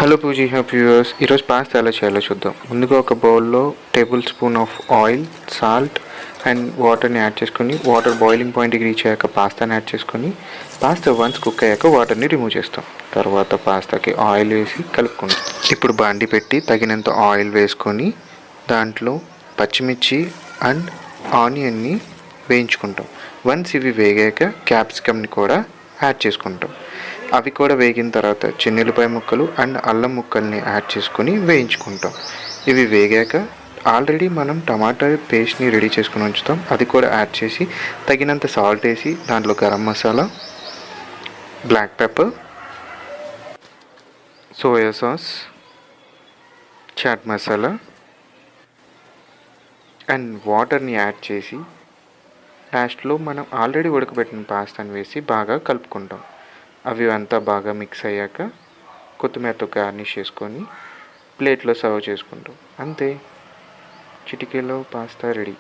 Hello Pooji happy viewers. ఈరోజు pasta ఎలా చేయాలో చూద్దాం. ముందుగా ఒక బౌల్లో table spoon of oil, salt and వాటర్ని యాడ్ చేసుకొని, వాటర్ బాయిలింగ్ పాయింట్కి రీచ్ అయ్యాక పాస్తాని యాడ్ చేసుకొని, పాస్తా వన్స్ కుక్ అయ్యాక వాటర్ని రిమూవ్ చేస్తాం. తర్వాత పాస్తాకి ఆయిల్ వేసి కలుపుకుంటాం. ఇప్పుడు బాండి పెట్టి తగినంత ఆయిల్ వేసుకొని దాంట్లో పచ్చిమిర్చి అండ్ ఆనియన్ని వేయించుకుంటాం. వన్స్ ఇవి వేగాక క్యాప్సికమ్ని కూడా యాడ్ చేసుకుంటాం. అవి కూడా వేగిన తర్వాత చిన్నులపాయ ముక్కలు అండ్ అల్లం ముక్కల్ని యాడ్ చేసుకొని వేయించుకుంటాం. ఇవి వేగాక ఆల్రెడీ మనం టమాటా పేస్ట్ని రెడీ చేసుకుని ఉంచుతాం. అది కూడా యాడ్ చేసి తగినంత సాల్ట్ వేసి దాంట్లో garam masala, black pepper, soya sauce, chaat masala and వాటర్ని యాడ్ చేసి లాస్ట్లో మనం ఆల్రెడీ ఉడకబెట్టిన పాస్తాని వేసి బాగా కలుపుకుంటాం. అవి అంతా బాగా మిక్స్ అయ్యాక కొత్తిమీరతో గార్నిష్ చేసుకొని ప్లేట్లో సర్వ్ చేసుకుంటాం. అంతే, చిటికెలో పాస్తా రెడీ.